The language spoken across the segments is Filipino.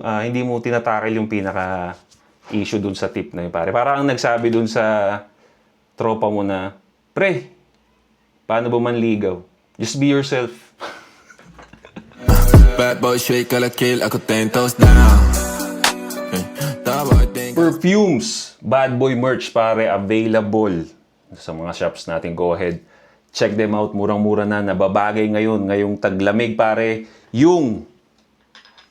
Hindi mo tinatakil yung pinaka-issue dun sa tip na yun, pare. Parang ang nagsabi dun sa tropa mo na, pre, paano ba manligaw? Just be yourself. Bad boy shake ala kill ako 10 toes down. Perfumes, Bad Boy merch, pare, available sa mga shops natin. Go ahead, check them out. Murang-mura na, nababagay ngayon, ngayong taglamig, pare, yung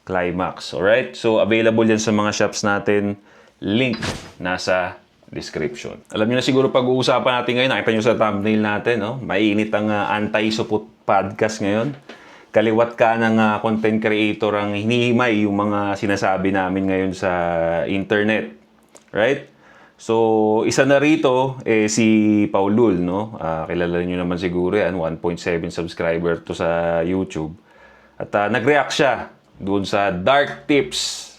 Climax. Alright? So, available yan sa mga shops natin. Link nasa description. Alam niyo na siguro pag-uusapan natin ngayon, nakita niyo sa thumbnail natin, no? Mainit ang anti-supot podcast ngayon. Kaliwat ka ng content creator ang hinihimay yung mga sinasabi namin ngayon sa internet. Right? So, isa na rito si Paulul, no? Kilala niyo naman siguro yan, 1.7 subscriber to sa YouTube. At nag-react siya doon sa dark tips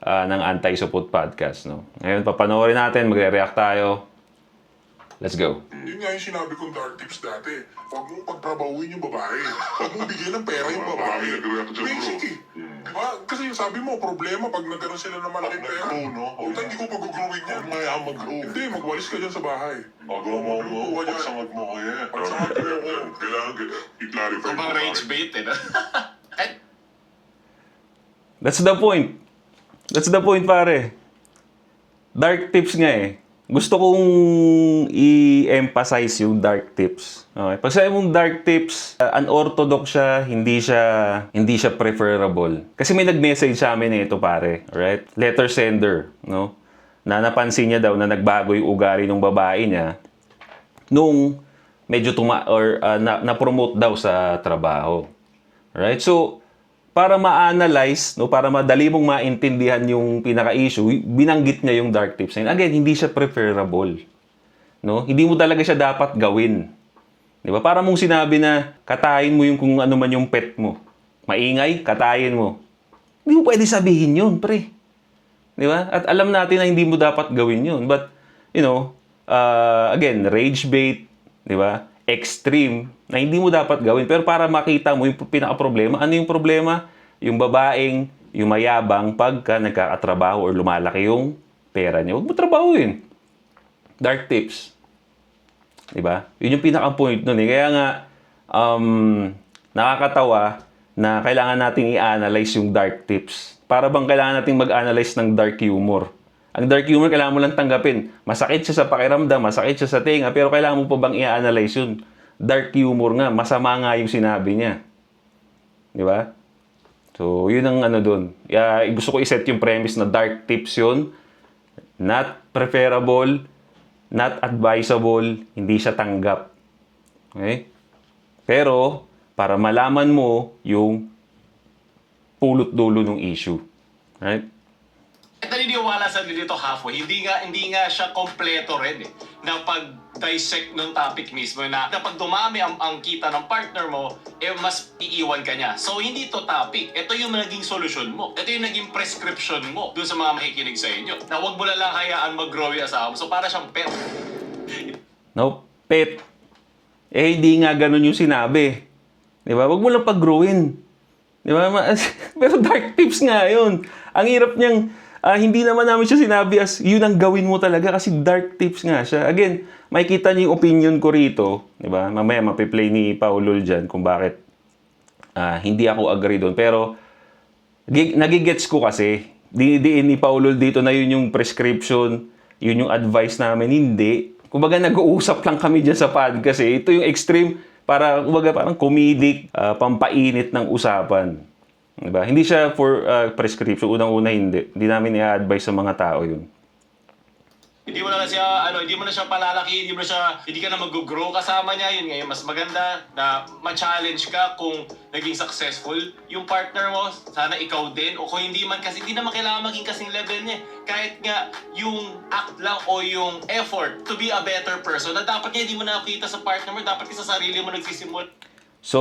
ng Anti-Supot Podcast, no? Ngayon, papanoorin natin, magre-react tayo. Let's go. Yun nga yung sinabi kong dark tips dati. Huwag mong pagtrabahuin yung babae. Huwag mong bigyan ng pera yung babae. Basic eh. Diba? Kasi sabi mo, problema pag nagkaroon sila ng malaking pera. Puta, hindi ko pag-growing yan. Maya mag-grow. Hindi, magwalis ka dyan sa bahay. Magawa mo, pagsangag mo kaya. Pagsangag mo, kailangan i-clarify. Ibang rage bait eh. That's the point. That's the point, pare. Dark tips nga eh. Gusto kong i-emphasize yung dark tips. Okay. Pag sabi mong dark tips, unorthodox siya, hindi siya preferable. Kasi may nag-message sa amin ito, pare. Alright? Letter sender, no? Na napansin niya daw na nagbago yung ugali ng babae niya nung medyo na-promote daw sa trabaho. Alright? So, para ma-analyze, no, para madali mong maintindihan yung pinaka-issue, binanggit niya yung dark tips. And again, hindi siya preferable. No? Hindi mo talaga siya dapat gawin. Di ba? Para mong sinabi na katayin mo yung kung ano man yung pet mo. Maingay, katayin mo. Hindi mo pwede sabihin yun, pre. Di ba? At alam natin na hindi mo dapat gawin yun. But, you know, again, rage bait, di ba? Extreme, na hindi mo dapat gawin. Pero para makita mo yung pinaka-problema, ano yung problema? Yung babaeng, yung mayabang pagka nagkakatrabaho or lumalaki yung pera niya. Huwag mo trabahuin. Dark tips. Diba? Yun yung pinaka-point nun eh. Kaya nga, nakakatawa na kailangan nating i-analyze yung dark tips. Para bang kailangan nating mag-analyze ng dark humor. Ang dark humor, kailangan mo lang tanggapin. Masakit siya sa pakiramdam, masakit siya sa tenga, pero kailangan mo pa bang i-analyze yun? Dark humor nga, masama nga yung sinabi niya. Di ba? So, yun ang ano dun. Gusto ko i-set yung premise na dark tips yun. Not preferable, not advisable, hindi siya tanggap. Okay? Pero, para malaman mo yung pulot dulo ng issue. Right? Naniniwala sa dito halfway, hindi nga siya kompleto rin eh. Na pag-dissect ng topic mismo na pag dumami ang kita ng partner mo, mas iiwan ka niya. So, hindi to topic. Ito yung naging solusyon mo. Ito yung naging prescription mo dun sa mga makikinig sa inyo. Na huwag mo na lang hayaan mag-grow yung asawa mo. So, para siyang pet. No, pet. Hindi nga ganun yung sinabi. Di ba? Huwag mo lang pag-growin. Di ba? Pero dark tips nga yun. Ang hirap niyang hindi naman namin siya sinabi as yun ang gawin mo talaga kasi dark tips nga siya. Again, makikita niyo yung opinion ko rito, di ba? Mamaya mapi-play ni Paulul dyan kung bakit hindi ako agree doon. Pero nagigets ko kasi, ni Paulul dito na yun yung prescription, yun yung advice namin. Hindi. Kumbaga nag-uusap lang kami dyan sa podcast eh. Ito yung extreme, kumbaga parang comedic, pampainit ng usapan. Diba? Hindi siya for prescription. Unang-una hindi. Hindi namin i-advise sa mga tao yun. Hindi mo na siya palalaki, hindi ka na mag-grow kasama niya. Yun ngayon, mas maganda na ma-challenge ka kung naging successful yung partner mo. Sana ikaw din. O kung hindi man kasi, hindi naman kailangan maging kasing level niya. Kahit nga yung act lang o yung effort to be a better person na dapat niya hindi mo nakita sa partner mo, dapat ka sa sarili mo nagsisimula. So,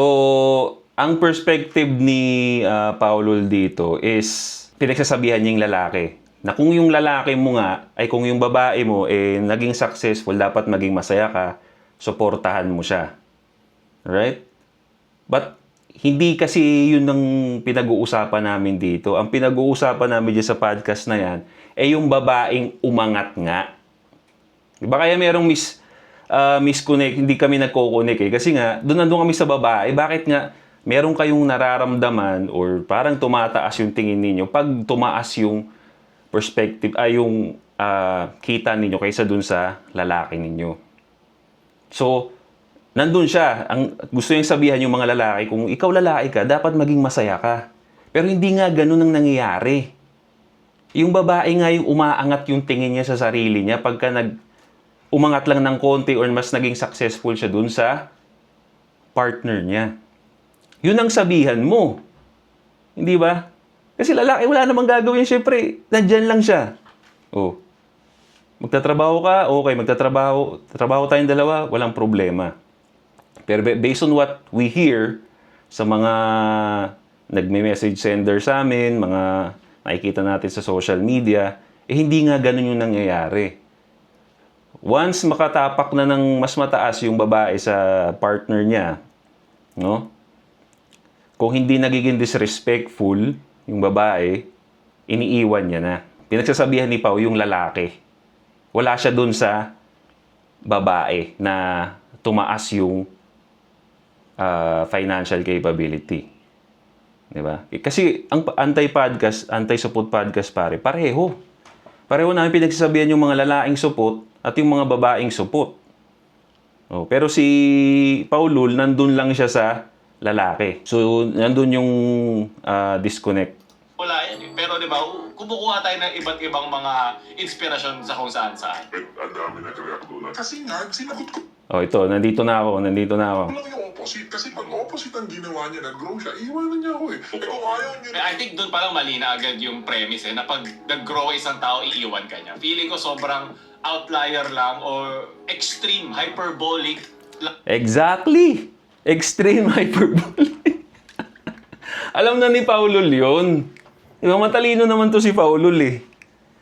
ang perspective ni Paulul dito is pinagsasabihan niya yung lalaki. Na kung yung lalaki mo nga, ay kung yung babae mo naging successful, dapat maging masaya ka, suportahan mo siya. Right? But, hindi kasi yun ang pinag-uusapan namin dito. Ang pinag-uusapan namin dyan sa podcast na yan, yung babaeng umangat nga. Diba kaya merong misconnect, hindi kami nagko-connect eh. Kasi nga, nandun kami sa babae, bakit nga meron kayong nararamdaman or parang tumataas yung tingin ninyo pag tumaas yung perspective, yung kita ninyo kaysa dun sa lalaki ninyo. So, nandun siya. Ang gusto niyang sabihan yung mga lalaki, kung ikaw lalaki ka, dapat maging masaya ka. Pero hindi nga ganun ang nangyayari. Yung babae nga yung umaangat yung tingin niya sa sarili niya pagka umangat lang ng konti or mas naging successful siya dun sa partner niya. Yun ang sabihan mo. Hindi ba? Kasi lalaki, wala namang gagawin. Siyempre, nandyan lang siya. Oh. Magtatrabaho ka, okay, trabaho tayong dalawa, walang problema. Pero based on what we hear sa mga nagme-message sender sa amin, mga nakikita natin sa social media, hindi nga ganun yung nangyayari. Once makatapak na ng mas mataas yung babae sa partner niya, no? Kung hindi nagiging disrespectful yung babae, iniiwan niya na. Pinagsasabihan ni Pao yung lalaki. Wala siya dun sa babae na tumaas yung financial capability. Diba? Kasi ang anti-podcast, anti-support podcast pareho. Pareho namin pinagsasabihan yung mga lalaking support at yung mga babaeng support. Oh, pero si Paulul, nandun lang siya sa lalaki. So, nandun yung disconnect. Wala yan eh. Pero di ba, kumukuha tayo ng iba't ibang mga inspirasyon sa kung saan-saan. Ang dami nag-react doon. Kasi nga, sinagot ko Oh, ito, nandito na ako. lang yung opposite. Kasi pag opposite ang ginawa niya, nag-grow siya, iiwanan niya ako eh. Eh kung ayaw niya I think doon palang mali na agad yung premise eh, na pag nag-grow isang tao, iiwan ka niya. Feeling ko sobrang outlier lang or extreme, hyperbolic lang. Exactly! Extreme hyperbole. Alam na ni Paulul yun. Di ba? Matalino naman to si Paulul eh.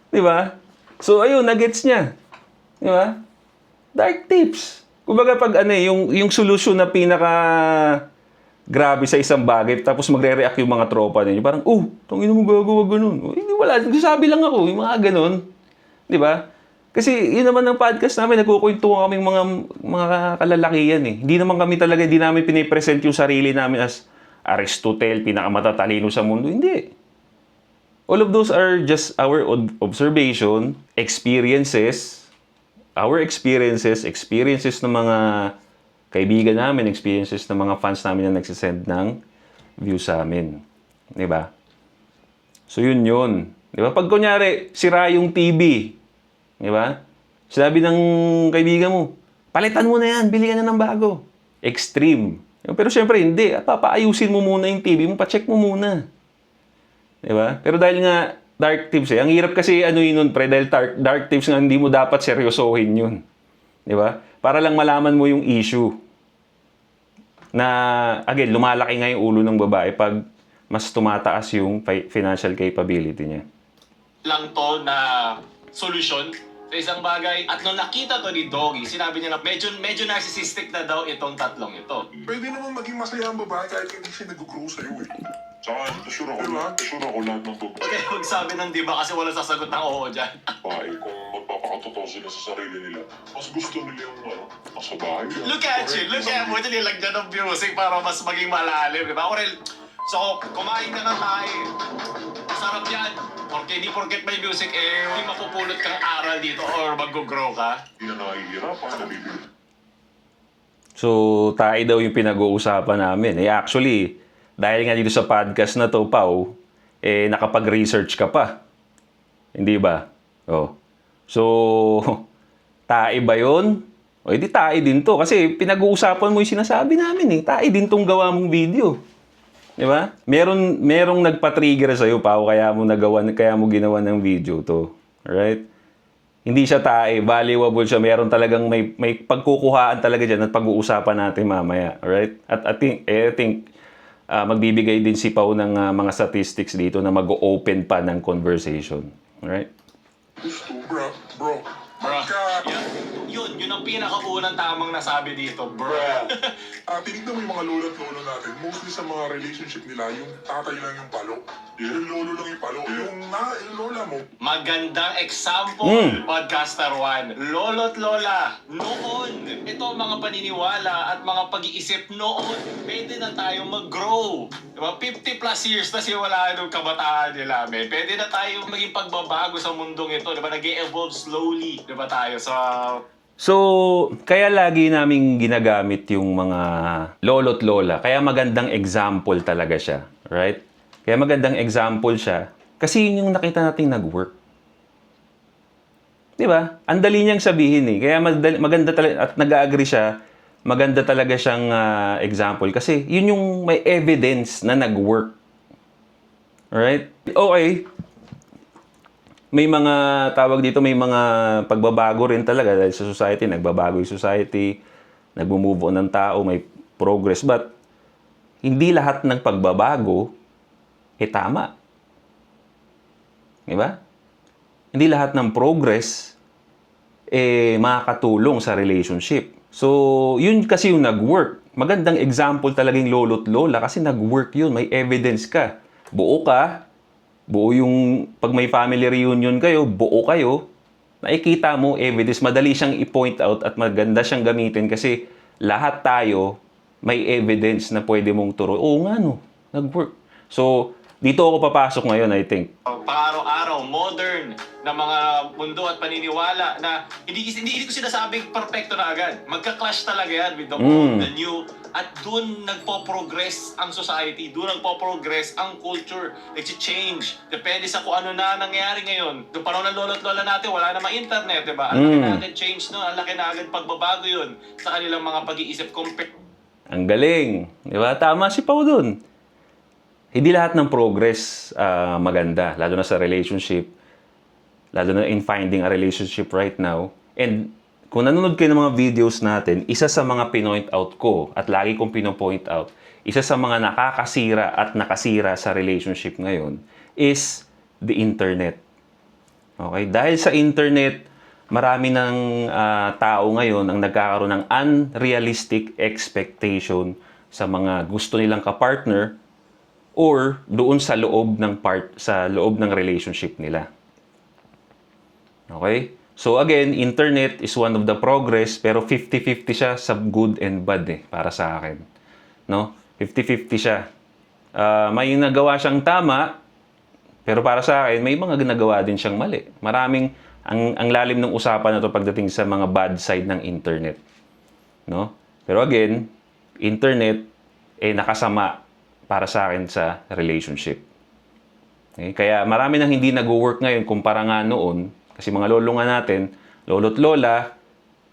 Di ba? So, ayun, nagets niya. Di ba? Dark tips. Kumbaga pag yung solusyon na pinaka grabe sa isang bagay, tapos magre-react yung mga tropa ninyo, parang, tangina mo gagawa ganun. Hindi, wala. Sabi lang ako, yung mga ganun. Di ba? Kasi yun naman ang podcast namin, nagkukwentuhan kaming mga kalalakihan eh. Hindi naman kami talaga, hindi namin pinipresent yung sarili namin as Aristotle, pinakamatatalino sa mundo. Hindi. All of those are just our observation, experiences ng mga kaibigan namin, experiences ng mga fans namin na nagsisend ng views sa amin. Diba? So yun. Diba? Pag kunyari, sira yung TV, diba? Sabi ng kaibigan mo, palitan mo na yan, bili ka na ng bago. Extreme. Pero syempre hindi. Papaayusin mo muna yung TV mo, pacheck mo muna. Diba? Pero dahil nga, dark tips eh. Ang hirap kasi yun pre, dahil dark tips nga hindi mo dapat seryosohin yun. Di ba? Para lang malaman mo yung issue. Na, again, lumalaki nga yung ulo ng babae pag mas tumataas yung financial capability niya. Lang to na solusyon sa isang bagay. At nung nakita to ni Doggy, sinabi niya na medyo narcissistic na daw itong tatlong ito. pwede naman maging masaya ang babae kahit hindi siya nag-grow sa'yo eh. Saka, sure ako lahat ng babae. Okay, magsabi ng diba kasi wala sasagot ng oo dyan. Kung magpapakatotoo sila sa sarili nila, mas gusto nila yung nasa bahay. Look at you, mo, nilagyan ng music para mas maging malalim, diba? Orel, so, kumain ka ng tayo. Masarap yan. Hindi porket may music, hindi mapupulot kang aral dito or mag-grow ka. Hindi na nakihirapan, nabibili. So, tayo daw yung pinag-uusapan namin. Actually, dahil nga dito sa podcast na to, Pao, nakapag-research ka pa. Hindi ba? Oh. So, tae ba yun? O, edi tae din to. Kasi pinag-uusapan mo yung sinasabi namin eh. Tae din tong gawa mong video. Di ba? Merong nagpa-trigger sa'yo, Pao, kaya mo ginawa ng video to. Alright? Hindi siya tae, valuable siya. Meron talagang may pagkukuhaan talaga dyan at pag-uusapan natin mamaya. Alright? At I think magbibigay din si Pao ng mga statistics dito na mag-open pa ng conversation. Alright? Gusto, bro. Bro, yun ang pinakaunang tamang nasabi dito, bruh. Tinignan mo yung mga lolo at lolo natin, mostly sa mga relationship nila, yung tatay lang yung palo. Yung lolo lang yung palo. Yung lola mo, Magandang example, Podcaster One. Lolo't lola, noon, ito ang mga paniniwala at mga pag-iisip noon, pwede na tayo mag-grow. Diba? 50 plus years na siwala yung kabataan nila, men. Pwede na tayo maging pagbabago sa mundong ito. Diba? Nag-e-evolve slowly, diba tayo sa... So, kaya lagi naming ginagamit yung mga lolo't lola. Kaya magandang example talaga siya. Right? Kaya magandang example siya. Kasi yun yung nakita nating nag-work. Di ba? Ang dali niyang sabihin eh. Kaya maganda talaga, at nag-agree siya, maganda talaga siyang example. Kasi yun yung may evidence na nag-work. Alright? Okay. May mga tawag dito, may mga pagbabago rin talaga dahil sa society, nagbabago yung society, nag-move on ng tao, may progress. But, hindi lahat ng pagbabago tama. Diba? Hindi lahat ng progress makakatulong sa relationship. So, yun kasi yung nag-work. Magandang example talaga yung lolo't lola kasi nag-work yun. May evidence ka. Buo ka. Buo yung, pag may family reunion kayo, buo kayo. Nakikita mo, evidence. Madali siyang i-point out at maganda siyang gamitin kasi lahat tayo may evidence na pwede mong turo. Oo nga no, nag-work. So, dito ako papasok ngayon, I think. Pang-araw-araw, modern na mga mundo at paniniwala na hindi ko sinasabing perfecto na agad. Magka-clash talaga yan with the old, the new. At doon nagpo-progress ang society. Doon nagpo-progress ang culture. Nag-change. Depende sa kung ano na nangyayari ngayon. Doon panahon ng lolo't lola natin, wala namang internet, diba? Ang laki na agad change, no? Ang laki na agad pagbabago yun sa kanilang mga pag-iisip. Ang galing. Di ba? Tama si Pao dun. Hindi lahat ng progress maganda, lalo na sa relationship, lalo na in finding a relationship right now. And kung nanonood kayo ng mga videos natin, isa sa mga pinoint out ko, at lagi kong pinopoint out, isa sa mga nakakasira at nakasira sa relationship ngayon is the internet. Okay? Dahil sa internet, marami ng tao ngayon ang nagkakaroon ng unrealistic expectation sa mga gusto nilang kapartner or doon sa loob ng relationship nila. Okay? So again, internet is one of the progress pero 50-50 siya sa good and bad para sa akin. No? 50-50 siya. May nagawa siyang tama pero para sa akin may mga ginagawa din siyang mali. Maraming ang lalim ng usapan na to pagdating sa mga bad side ng internet. No? Pero again, internet nakasama para sa akin sa relationship. Okay? Kaya marami nang hindi nag-work ngayon kumpara nga noon. Kasi mga lolo nga natin, lolo't lola,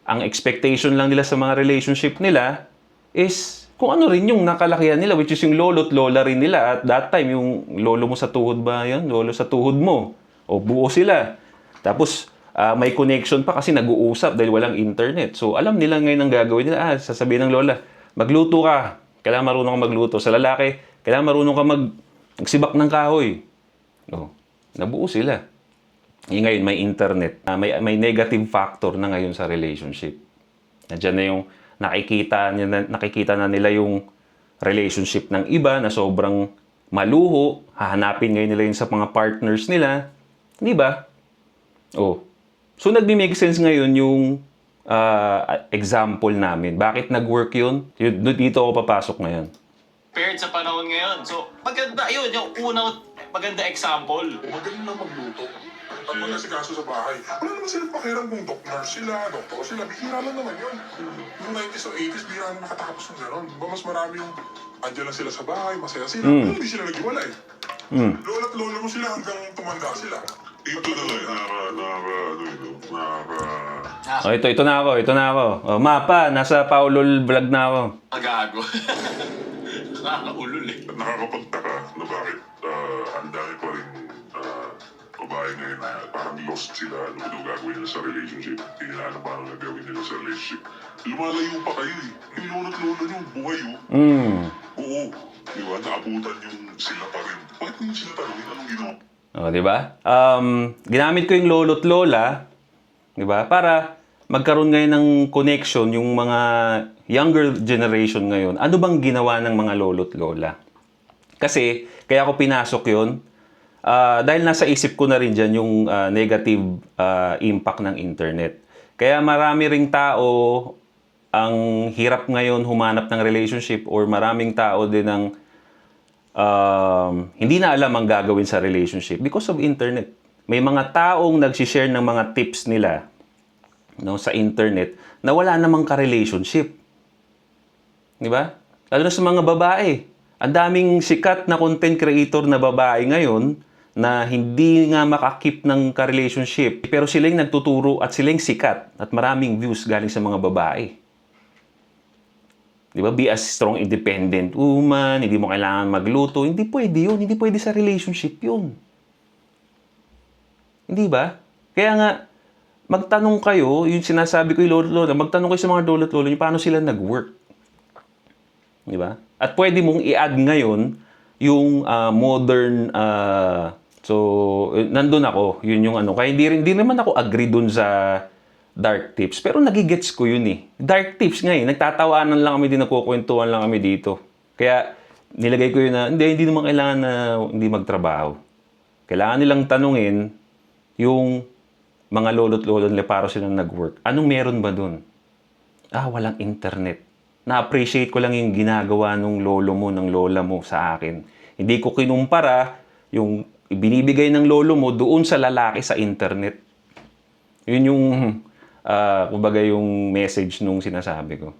ang expectation lang nila sa mga relationship nila is kung ano rin yung nakalakihan nila, which is yung lolo't lola rin nila. At that time, yung lolo mo sa tuhod ba yun? Lolo sa tuhod mo. O buo sila. Tapos, may connection pa kasi nag-uusap dahil walang internet. So, alam nila ngayon ang gagawin nila. Sasabihin ng lola, magluto ka. Kailangan marunong ka magluto. Sa lalaki, kailangan marunong ka magsibak ng kahoy. Nabuo sila. Ngayon, may internet. May negative factor na ngayon sa relationship. Nandiyan na yung nakikita na nila yung relationship ng iba na sobrang maluho. Hahanapin ngayon nila yun sa mga partners nila. Di ba? So, nagbi-make sense ngayon yung example namin. Bakit nag-work yun? Dito ako papasok ngayon. Compared sa panahon ngayon. So, maganda yun. Yung unang maganda example. magaling lang magluto. At mag-asikaso sa bahay. Wala naman silang pakiram kung nurse sila, doktor sila. Bihira lang naman yun. Yung 90s o 80s, bihira na nakatapos ng gano'n. Diba mas marami yung andyan lang sila sa bahay, masaya sila. Pero hindi sila nag-iwalay. Lola at lola mo sila hanggang tumanda sila. Ito na lang, Ito na ako. Mapa, nasa Paulol vlog na ako. Magago. Nakakaulol At nakakapagtaka na bakit ang dami pa rin babae ngayon na parang lost sila. Ano daw gagawin nila sa relationship? Hindi nila alam paano gagawin nila sa relationship. Lumalayo pa kayo eh. Yung lola at lola nyo, buhay Oo. Di ba? Naabutan yung sila pa rin. Bakit hindi sila tanongin? Anong ginawa? Di ba? Ginamit ko yung lolo't lola, di ba? Para magkaroon ngayon ng connection yung mga younger generation ngayon, ano bang ginawa ng mga lolo't lola? Kasi, kaya ako pinasok yun, dahil nasa isip ko na rin dyan yung negative impact ng internet. Kaya marami ring tao ang hirap ngayon humanap ng relationship or maraming tao din ang hindi na alam ang gagawin sa relationship because of internet. May mga taong nagsishare ng mga tips nila, no, sa internet na wala namang ka-relationship. Di ba? Lalo na sa mga babae. Ang daming sikat na content creator na babae ngayon na hindi nga makakip ng ka-relationship. Pero sila yung nagtuturo at sila yung sikat at maraming views galing sa mga babae. Di ba? Be a strong, independent woman, hindi mo kailangan magluto. Hindi pwede yun. Hindi pwede sa relationship yun. Hindi ba? Kaya nga, magtanong kayo, yung sinasabi ko yung lolo't lola, magtanong kayo sa mga lolo't lola, paano sila nag-work. Di ba? At pwede mong i-add ngayon yung modern, nandun ako, yun yung ano. Kaya hindi naman ako agree dun sa dark tips. Pero nagigets ko yun eh. Dark tips nga eh. Nagtatawanan lang kami din, nagkukwentuhan lang kami dito. Kaya nilagay ko yun na, hindi naman kailangan na hindi magtrabaho. Kailangan nilang tanungin yung mga lolo't lola nila para silang nag-work. Anong meron ba dun? Walang internet. Na-appreciate ko lang yung ginagawa ng lolo mo, ng lola mo sa akin. Hindi ko kinumpara yung binibigay ng lolo mo doon sa lalaki sa internet. Yun yung, kumbaga yung message nung sinasabi ko.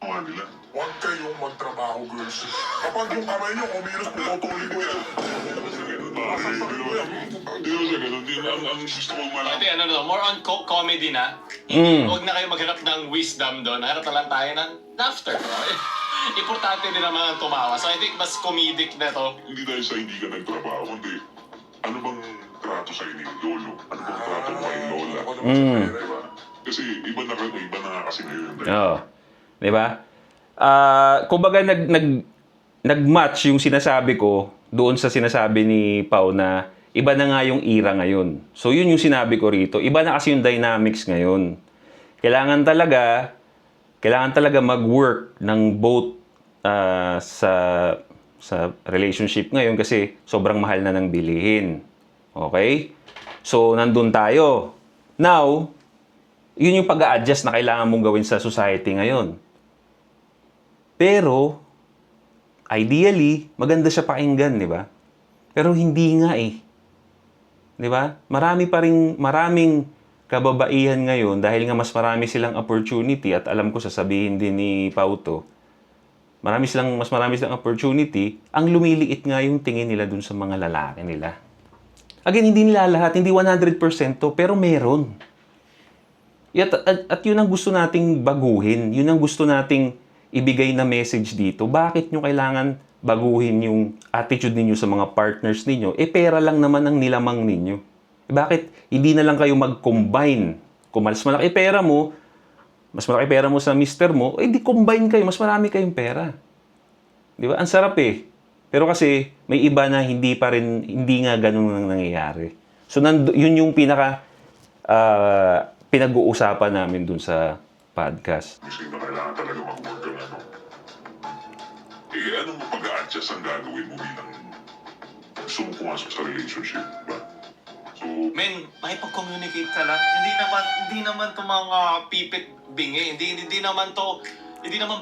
Nila. Huwag kayong magtrabaho, girls. Kapag yung kamay nyo kumilos, puputulin ko yan. Sasaksakin ko yan. Hindi naman sa ganun. Ang gusto kong malaman. Ate, more on comedy na. Huwag na kayo maghanap ng wisdom doon. Hanap na lang tayo ng laughter. Importante din naman ang tumawa. So I think mas comedic na to. Hindi dahil sa hindi ka nagtrabaho, kundi ano bang trato sa ni lolo? Ano bang trato mo kay lola? Ako naman sa pera, Diba? Kasi iba na kasi ngayon. Oo. Di ba? Kumbaga nag-match yung sinasabi ko doon sa sinasabi ni Pao na iba na nga yung era ngayon. So yun yung sinabi ko rito. Iba na kasi yung dynamics ngayon. Kailangan talaga mag-work ng both sa relationship ngayon kasi sobrang mahal na ng bilihin. Okay? So nandun tayo. Now, yun yung pag-a-adjust na kailangan mong gawin sa society ngayon. Pero, ideally, maganda siya pakinggan, di ba? Pero hindi nga eh. Di ba? Maraming kababaihan ngayon dahil nga mas marami silang opportunity at alam ko sasabihin din ni Pauto, mas marami silang opportunity, ang lumiliit nga yung tingin nila dun sa mga lalaki nila. Again, hindi nila lahat, hindi 100% to, pero meron. At yun ang gusto nating baguhin, yun ang gusto nating ibigay na message dito. Bakit nyo kailangan baguhin yung attitude ninyo sa mga partners ninyo? Pera lang naman ang nilamang ninyo. Bakit hindi na lang kayo mag-combine? Kung mas malaki pera mo sa mister mo, di combine kayo, mas marami kayong pera. Di ba? Ang sarap eh. Pero kasi may iba na hindi nga ganun ang nangyayari. So yun yung pinag-uusapan namin dun sa podcast. Kasi na kailangan talaga mag-work ng ano. Anong pag-a-adjust ang gagawin mo bilang gusto mo pumasok sa relationship, diba? So, Men, makipag-communicate ka lang. Hindi naman to mga pipit bingi. Hindi naman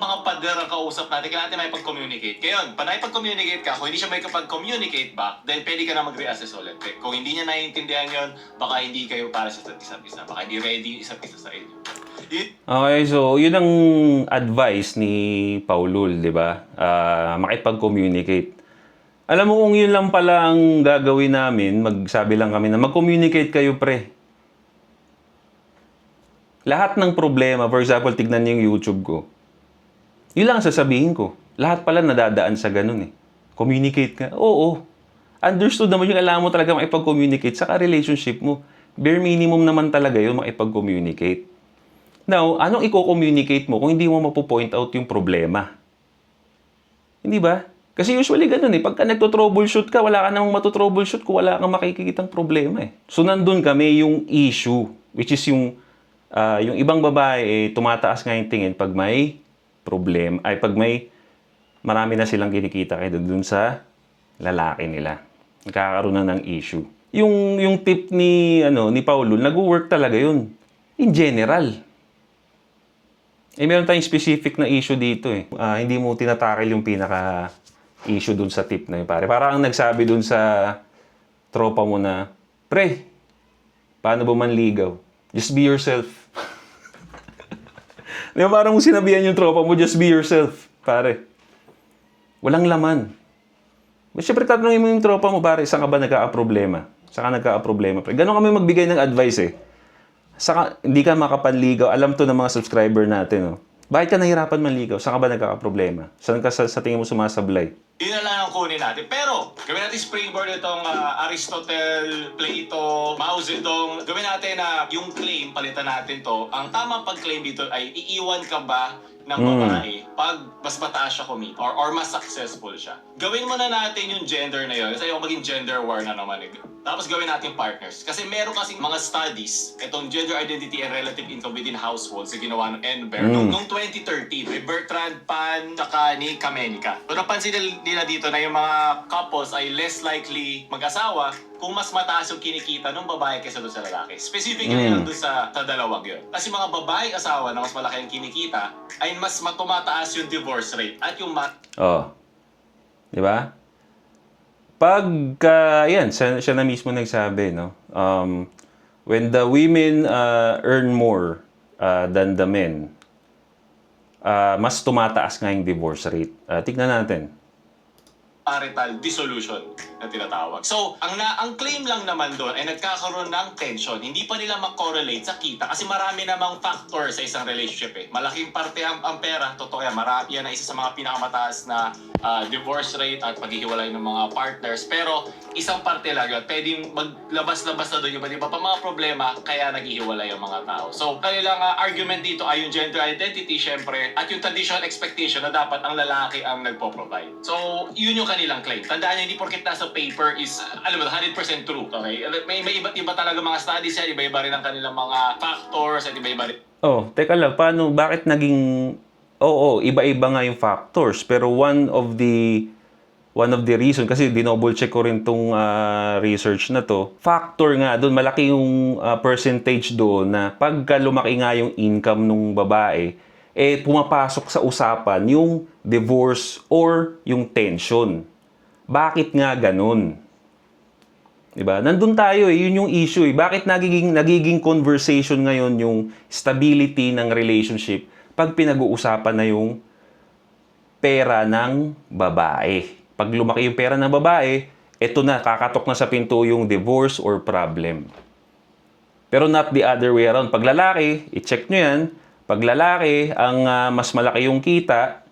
mga pader ang kausap natin. Kailangan natin makipag-communicate. Kaya yun, pag nakipag-communicate ka, kung hindi siya makipag-communicate back, then pwede ka na mag-reassess ulit. Kung hindi niya naiintindihan yun, baka hindi kayo para sa isa't isa. Baka hindi ready isa't isa sa inyo. Okay, so yun ang advice ni Paulul, di ba? Makipag-communicate. Alam mo kung yun lang pala ang gagawin namin, magsabi lang kami na mag-communicate kayo, pre. Lahat ng problema, for example, tignan niyo yung YouTube ko. Yun lang ang sasabihin ko. Lahat pala nadadaan sa ganun eh. Communicate ka. Oo. Understood naman yung kailangan mo talaga makipag-communicate sa relationship mo. Bare minimum naman talaga yun makipag-communicate. Now, anong i-communicate mo kung hindi mo mapo-point out yung problema? Hindi ba? Kasi usually ganun eh. Pagka nagto-troubleshoot ka, wala ka namang matotroubleshoot kung wala kang makikitang problema eh. So, nandun kami yung issue, which is yung Yung ibang babae, tumataas nga yung tingin pag may problem, ay pag may marami na silang kinikita kaya dun sa lalaki nila. Nagkakaroon na ng issue. Yung tip ni Paulo, nag-work talaga yun. In general. Meron tayong specific na issue dito eh. Hindi mo tinatakil yung pinaka-issue dun sa tip na yun, pare. Parang ang nagsabi dun sa tropa mo na, pre, paano ba manligaw? Just be yourself. Di ba parang sinabihan yung tropa mo, just be yourself, pare. Walang laman. Siyempre, tatanungin mo yung tropa mo, pare, saan ka ba nagka-problema? Saan ka nagka-problema, pre? Ganon kami magbigay ng advice eh. Hindi ka makapanligaw. Alam to ng mga subscriber natin, no? Bakit ka nahirapan manligaw? Saan ka ba nagkaka-problema? Saan ka sa tingin mo sumasablay? Yun na lang ang kunin natin. Pero, gawin natin springboard itong Aristotle, Plato, Mao Zedong. Gawin natin na yung claim, palitan natin to. Ang tamang pag-claim dito ay iiwan ka ba ng babae pag mas mataas siya kumita or mas successful siya. Gawin muna natin yung gender na yun. Kasi ayaw maging gender war na naman. Tapos gawin natin partners. Kasi meron kasing mga studies, itong gender identity and relative income within households na ginawa ng NBER noong 2013. May Bertrand Pan tsaka ni Kamenika. So napansin nila dito na yung mga couples ay less likely mag-asawa kung mas mataas yung kinikita ng babae kaysa doon sa lalaki. Specifically lang doon sa dalawang yun. Kasi mga babae asawa na mas malaki ang kinikita ay mas tumataas yung divorce rate at yung Di ba? Yan, siya na mismo nagsabi, no? When the women earn more than the men, mas tumataas nga yung divorce rate. Tignan natin. marital dissolution na tinatawag. So, ang claim lang naman doon ay nagkakaroon ng tension. Hindi pa nila makorelate sa kita kasi marami namang factor sa isang relationship eh. Malaking parte ang pera, totoo yan, marami yan na isa sa mga pinakamataas na divorce rate at paghihiwalay ng mga partners. Pero isang parte lang yun. Pwedeng maglabas-labas na doon yung iba pa mga problema kaya naghihiwalay ang mga tao. So, kanilang argument dito ay yung gender identity, syempre, at yung traditional expectation na dapat ang lalaki ang nagpo-provide. So, yun yung kanilang claim. Tandaan nyo, hindi porket nasa paper is, 100% true. Okay? May iba't iba talaga mga studies yan, iba-iba rin ang kanilang mga factors at iba-iba rin. Oh, teka lang, bakit naging... Oo, iba-iba nga yung factors. Pero one of the reason, kasi dinoble check ko rin tong research na to, factor nga doon, malaki yung percentage doon na pagka lumaki nga yung income ng babae, pumapasok sa usapan yung divorce or yung tension. Bakit nga ganun? Diba? Nandun tayo yun yung issue Bakit nagiging conversation ngayon yung stability ng relationship pag pinag-uusapan na yung pera ng babae? Pag lumaki yung pera ng babae, eto na, kakatok na sa pinto yung divorce or problem. Pero not the other way around. Pag lalaki, i-check nyo yan, pag lalaki, ang mas malaki yung kita,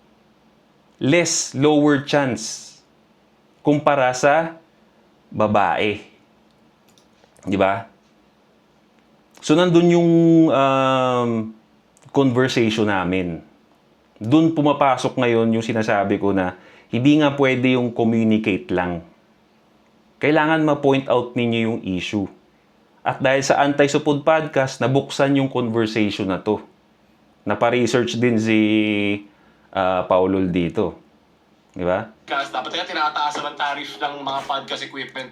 lower chance kumpara sa babae. Di ba? So, nandun yung conversation namin. Doon pumapasok ngayon yung sinasabi ko na hindi nga pwede yung communicate lang. Kailangan ma-point out ninyo yung issue. At dahil sa Anti-Supod Podcast, nabuksan yung conversation na to. Napa-research din si Paulol dito. Di ba? Kasi dapat kaya tinataasan ng tariff ng mga podcast equipment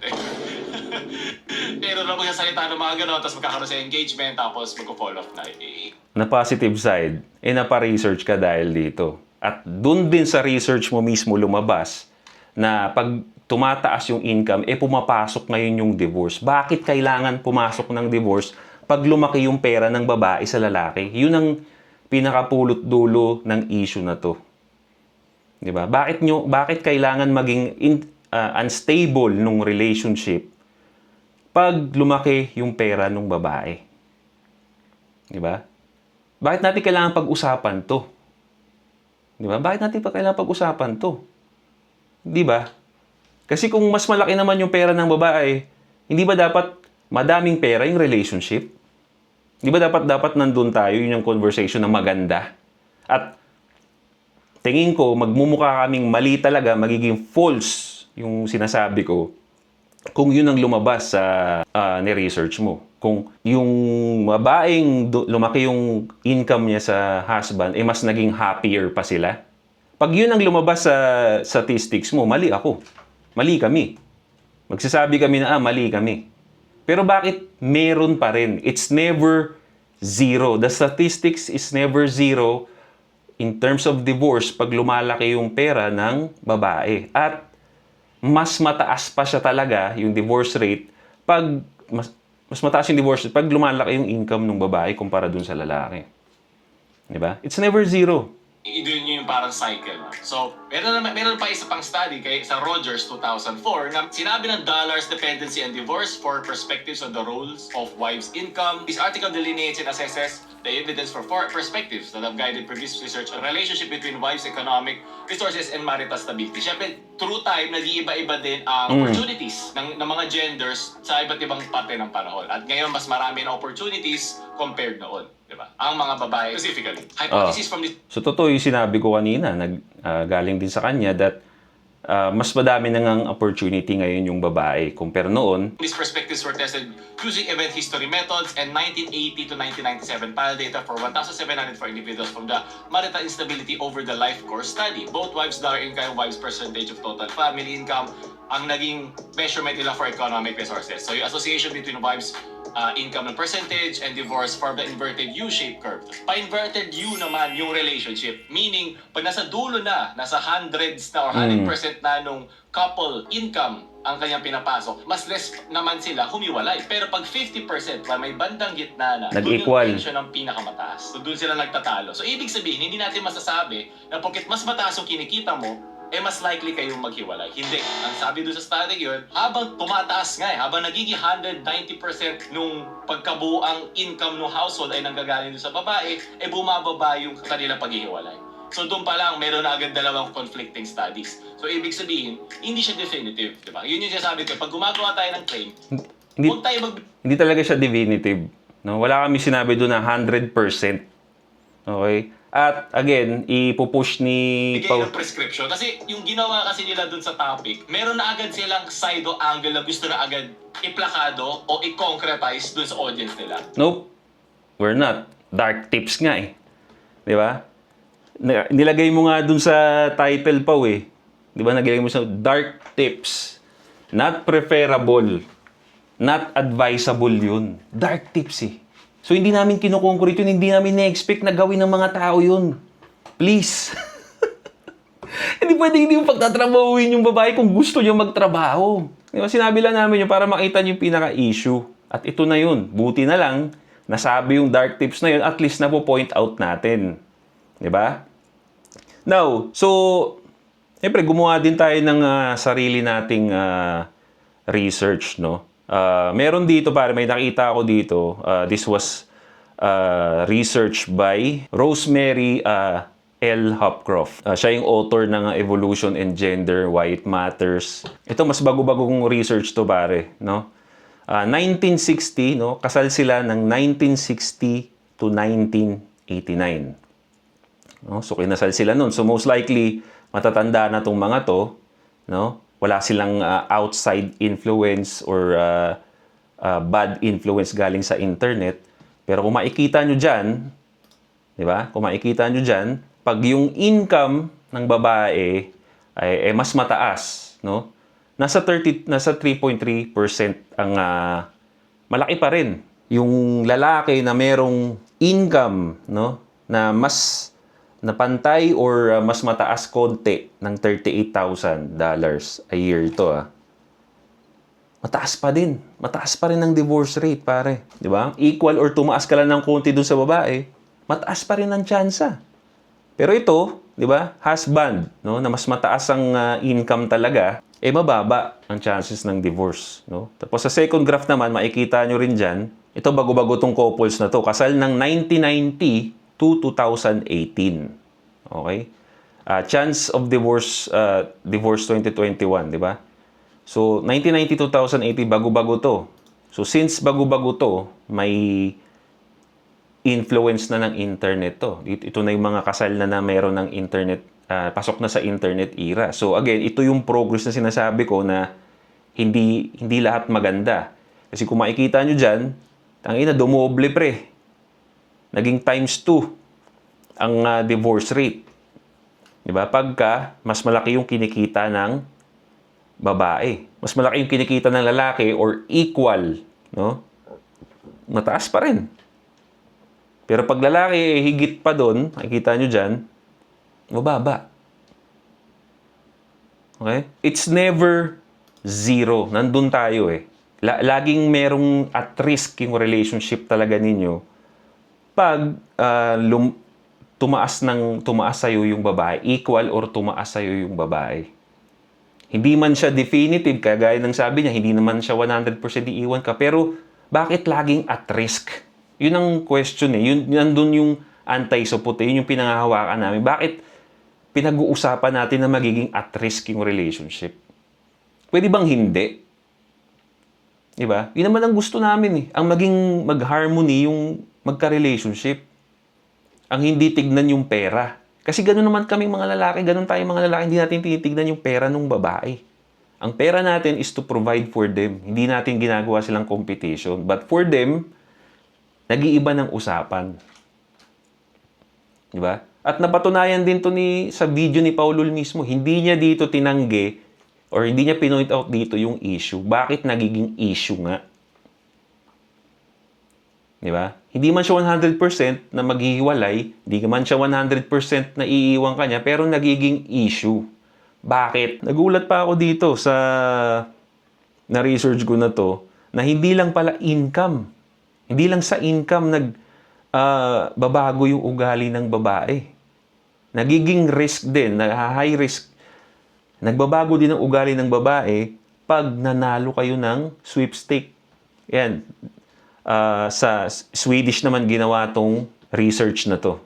Pero na magsasalita ng mga gano'n, tapos magkakaroon sa engagement, tapos mag-follow up na. Na positive side, napa-research ka dahil dito. At dun din sa research mo mismo lumabas na pag tumataas yung income, pumapasok ngayon yung divorce. Bakit kailangan pumasok ng divorce pag lumaki yung pera ng babae sa lalaki? Yun ang pinakapulot dulo ng issue na to. Diba? Bakit kailangan maging unstable nung relationship pag lumaki yung pera ng babae? Diba? Bakit natin kailangan pag-usapan to? Diba? Bakit natin kailangan pag-usapan to? Diba? Kasi kung mas malaki naman yung pera ng babae, hindi ba dapat madaming pera yung relationship? Di ba dapat nandun tayo, yun yung conversation na maganda? At tingin ko, magmumukha kaming mali talaga, magiging false yung sinasabi ko. Kung yun ang lumabas sa ni-research mo. Kung yung babaeng lumaki yung income niya sa husband, mas naging happier pa sila. Pag yun ang lumabas sa statistics mo, mali ako. Mali kami. Magsasabi kami na, mali kami. Pero bakit meron pa rin? It's never zero. The statistics is never zero in terms of divorce pag lumalaki yung pera ng babae. At mas mataas pa siya talaga, yung divorce rate, pag mas mataas yung divorce rate pag lumalaki yung income ng babae kumpara dun sa lalaki. Diba? It's never zero. Doon yung parang cycle. So, meron pa isa pang study kay sa Rogers 2004 na sinabi ng Dollars Dependency and Divorce for Perspectives on the Roles of Wives' Income. This article delineates and assesses the evidence for four perspectives that have guided previous research on relationship between wives' economic resources and marital stability. Siyempre, through time, nag-iiba-iba din ang opportunities ng mga genders sa iba't ibang parte ng panahon. At ngayon, mas marami na opportunities compared noon. Diba? Ang mga babae specifically. Hypothesis from this... So, totoo yung sinabi ko kanina, galing din sa kanya that mas madami nang opportunity ngayon yung babae compare noon. These perspectives were tested using event history methods and 1980 to 1997 file data for 1,704 individuals from the marital instability over the life course study. Both wives' dollar income, wives' percentage of total family income, ang naging measurement nila for economic resources. So yung association between wives' income ng percentage and divorce form the inverted U-shaped curve. Pa-inverted U naman yung relationship. Meaning, pag nasa dulo na, nasa hundreds na or 100% na nung couple income ang kanyang pinapasok, mas less naman sila humiwalay. Pero pag 50%, pag may bandang gitna na, nag-equal. doon yung tension ang pinakamataas. So doon sila nagtatalo. So ibig sabihin, hindi natin masasabi na porket mas mataas yung kinikita mo, mas likely kayong maghiwalay. Hindi. Ang sabi doon sa study yun, habang tumataas nga habang nagiging 190% nung pagkabuang income ng household ay nanggagaling doon sa babae, bumababa yung kanilang paghihiwalay. So doon pa lang, meron na agad dalawang conflicting studies. So ibig sabihin, hindi siya definitive. Diba? Yun yung sinasabi ko, pag gumagawa tayo ng claim, huwag tayo hindi talaga siya definitive. No? Wala kami sinabi doon na 100%. Okay? At again, ipupush ni bigay ng prescription. Kasi yung ginawa kasi nila dun sa topic, meron na agad silang side o angle na gusto na agad iplakado o i-concretize dun sa audience nila. Nope. We're not. Dark tips nga eh. Di ba? Nilagay mo nga dun sa title pa eh. Di ba? Nilagay mo sa dark tips. Not preferable. Not advisable yun. Dark tips eh. So, hindi namin kinukoncrete yun. Hindi namin na-expect na gawin ng mga tao yun. Please. Hindi pwede hindi yung pagtatrabahuin yung babae kung gusto niya magtrabaho. Diba? Sinabi lang namin yun para makita niyo yung pinaka-issue. At ito na yun. Buti na lang, nasabi yung dark tips na yun, at least na po point out natin. Diba? Now, so, siyempre, gumawa din tayo ng sarili nating research, no? Meron dito, may nakita ako dito. This was research by Rosemary L. Hopcroft. Siya yung author ng Evolution and Gender, Why It Matters. Ito, mas bago-bagong research to, no? 1960, no? Kasal sila ng 1960 to 1989. No? So, kinasal sila nun. So, most likely, matatanda na tong mga to, no? Wala silang outside influence or bad influence galing sa internet. Pero kung makikita nyo dyan, di ba? Kung makikita nyo dyan, pag yung income ng babae ay mas mataas, no? Nasa 3.3% ang malaki pa rin. Yung lalaki na merong income, no? Na mas napantay or mas mataas konti ng $38,000 a year ito mataas pa din. Mataas pa rin ang divorce rate, pare. Di ba? Equal or tumaas ka lang ng konti dun sa babae, mataas pa rin ang tsansa. Pero ito, di ba? Husband, no? Na mas mataas ang income talaga, mababa ang chances ng divorce, no? Tapos sa second graph naman, makikita nyo rin dyan, ito bago-bago tong couples na to. Kasal ng 1990 to 2018. Okay? Chance of divorce 2021, di ba? So, 1990-2018, bago-bago to. So, since bago-bago to, may influence na ng internet to. Ito na yung mga kasal na meron ng internet, pasok na sa internet era. So, again, ito yung progress na sinasabi ko na hindi lahat maganda. Kasi kung makikita nyo dyan, tangina, dumoble pre. Naging times 2 ang divorce rate. Diba? Pagka mas malaki yung kinikita ng babae. Mas malaki yung kinikita ng lalaki or equal, no? Mataas pa rin. Pero pag lalaki, higit pa doon, makikita nyo dyan, mababa. Okay? It's never zero. Nandun tayo eh. Laging merong at risk yung relationship talaga ninyo pag tumaas sa'yo yung babae, equal or tumaas sa'yo yung babae. Hindi man siya definitive, kagaya ng sabi niya, hindi naman siya 100% iiwan ka, pero bakit laging at risk? Yun ang question eh. Nandun yung anti-support, yun yung pinangahawakan namin. Bakit pinag-uusapan natin na magiging at risk yung relationship? Pwede bang hindi? Diba? Yun naman ang gusto namin eh. Ang maging mag-harmony yung magka-relationship. Ang hindi tignan yung pera. Kasi gano'n naman kaming mga lalaki, gano'n tayong mga lalaki, hindi natin tinitignan yung pera ng babae. Ang pera natin is to provide for them. Hindi natin ginagawa silang competition. But for them, nag-iiba ng usapan. Diba? At napatunayan din to sa video ni Paulul mismo. Hindi niya dito tinanggi or hindi niya pinoint out dito yung issue. Bakit nagiging issue nga? Diba? Hindi man siya 100% na maghihiwalay, hindi man siya 100% na iiwan kanya, pero nagiging issue. Bakit? Nagulat pa ako dito sa na-research ko na to, na hindi lang pala income. Hindi lang sa income babago yung ugali ng babae. Nagiging risk din, high risk. Nagbabago din ang ugali ng babae pag nanalo kayo ng sweepstake. Yan. Sa Swedish naman ginawa tong research na to.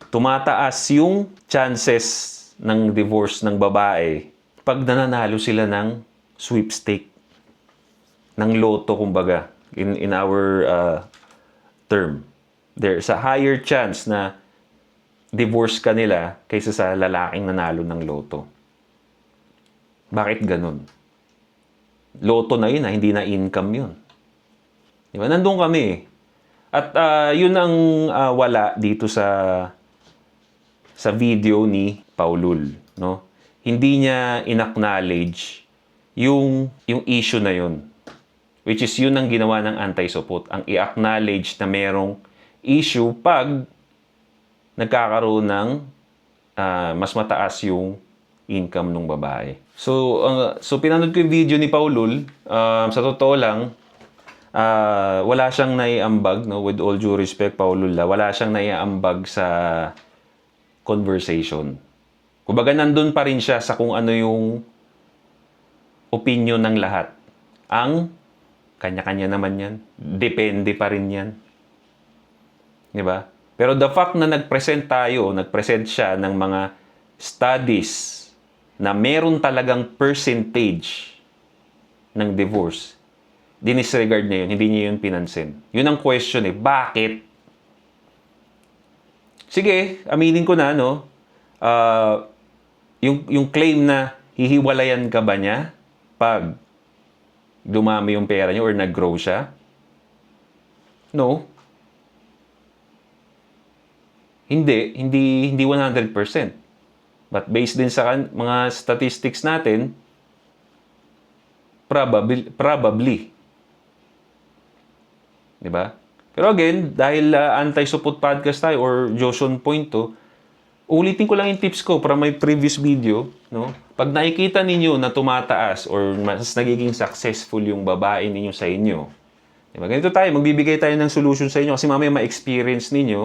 Tumataas yung chances ng divorce ng babae pag nananalo sila ng sweepstake. Ng loto, kumbaga. In our term. There's a higher chance na divorce ka nila kaysa sa lalaking nanalo ng loto. Bakit ganun? Loto na yun, hindi na income yun. Diba? Nandun kami. At yun ang wala dito sa video ni Paulul. No? Hindi niya in-acknowledge yung issue na yun. Which is yun ang ginawa ng anti-support. Ang i-acknowledge na merong issue pag nagkakaroon ng mas mataas yung income ng babae. So pinanood ko yung video ni Paulul. Sa totoo lang, wala siyang naiambag, no? With all due respect, Paulul, wala siyang naiambag sa conversation. Kumbaga, nandun pa rin siya sa kung ano yung opinion ng lahat. Ang kanya-kanya naman yan. Depende pa rin yan. Diba? Pero the fact na nag-present siya ng mga studies na meron talagang percentage ng divorce, dinisregard niya yun, hindi niya yun pinansin. Yun ang question eh, bakit? Sige, aminin ko na, no? Yung claim na hihiwalayan ka ba niya pag dumami yung pera niya or nag-grow siya? No. Hindi 100%. But based din sa mga statistics natin, probably. Diba? Pero again, dahil anti-support podcast tayo or Joshon Point to, ulitin ko lang yung tips ko from my previous video. No? Pag nakikita ninyo na tumataas or mas nagiging successful yung babae ninyo sa inyo, diba? Ganito tayo, magbibigay tayo ng solution sa inyo kasi mamaya ma-experience ninyo.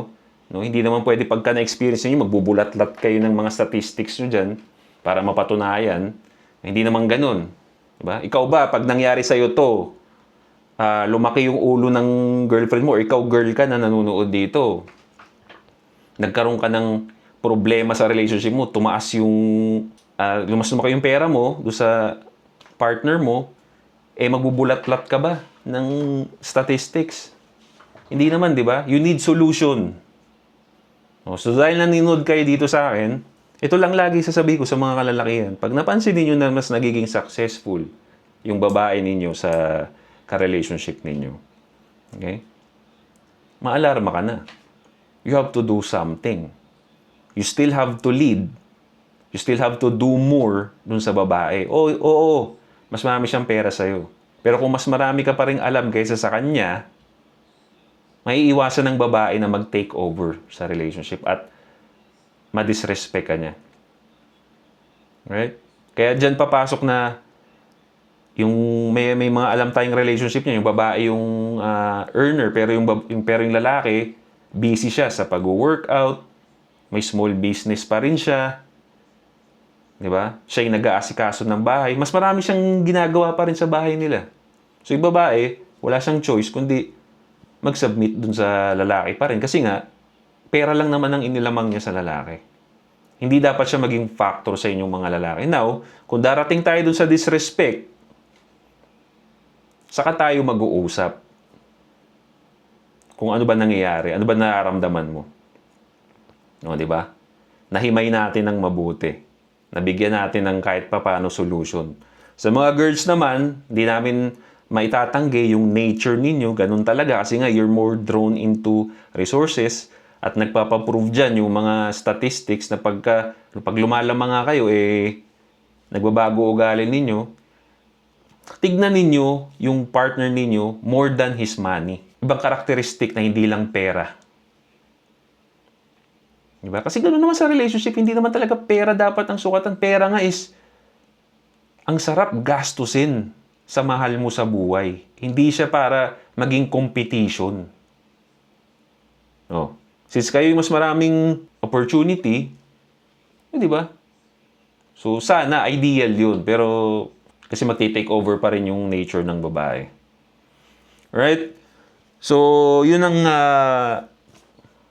No? Hindi naman pwede pagka na-experience ninyo, magbubulat-lat kayo ng mga statistics nyo dyan para mapatunayan. Hindi naman ganun. Diba? Ikaw ba, pag nangyari sa'yo to, lumaki yung ulo ng girlfriend mo or ikaw girl ka na nanonood dito, nagkaroon ka ng problema sa relationship mo, tumaas yung lumaki yung pera mo doon sa partner mo, magbubulat-lat ka ba ng statistics? Hindi naman, di ba? You need solution. So dahil nanonood kayo dito sa akin, ito lang lagi sasabihin ko sa mga kalalakihan. Pag napansin niyo na mas nagiging successful yung babae ninyo sa ka-relationship ninyo. Okay? Maalarma ka na. You have to do something. You still have to lead. You still have to do more dun sa babae. Oo, mas marami siyang pera sa'yo. Pero kung mas marami ka pa rin alam kaysa sa kanya, maiiwasan ng babae na mag-take over sa relationship at ma-disrespect ka niya. Right? Kaya dyan papasok na yung may mga alam tayong relationship niya, yung babae yung earner, pero yung lalaki, busy siya sa pag-workout, may small business pa rin siya. 'Di ba? Siya yung nag-aasikaso ng bahay. Mas marami siyang ginagawa pa rin sa bahay nila. So yung babae, wala siyang choice kundi mag-submit dun sa lalaki pa rin. Kasi nga, pera lang naman ang inilamang niya sa lalaki. Hindi dapat siya maging factor sa inyong mga lalaki. Now, kung darating tayo dun sa disrespect, saka tayo mag-uusap. Kung ano ba nangyayari, ano ba nararamdaman mo. No, 'di ba? Nahimay natin ng mabuti. Nabigyan natin ng kahit papaano solution. Sa mga girls naman, hindi namin maitatanggi yung nature ninyo, ganun talaga kasi nga you're more drawn into resources at nagpapaprove dyan yung mga statistics na pag lumalamang nga kayo, nagbabago ugali ninyo. Tignan ninyo yung partner ninyo more than his money. Ibang karakteristik na hindi lang pera. Diba? Kasi gano'n naman sa relationship, hindi naman talaga pera dapat ang sukatan. Pera nga is, ang sarap gastusin sa mahal mo sa buhay. Hindi siya para maging competition. No. Since kayo yung mas maraming opportunity, di ba? So, sana, ideal yun. Pero, kasi magti-take over pa rin yung nature ng babae. Right? So, yun ang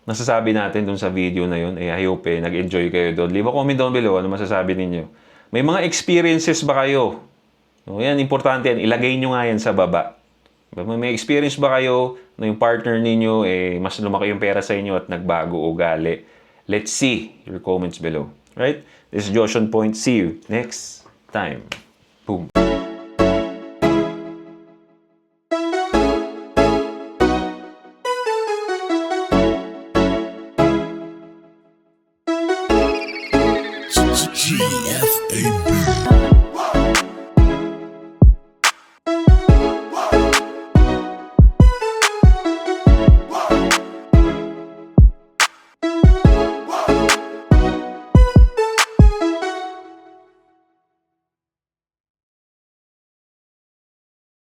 nasasabi natin dun sa video na yun. I hope nag-enjoy kayo doon. Leave a comment down below. Ano masasabi ninyo? May mga experiences ba kayo? No, yan, importante yan. Ilagay nyo nga yan sa baba. May experience ba kayo na yung partner ninyo, mas lumaki yung pera sa inyo at nagbago ugali? Let's see your comments below. Right? This is Josh on Point. See you next time. Boom. GFAB.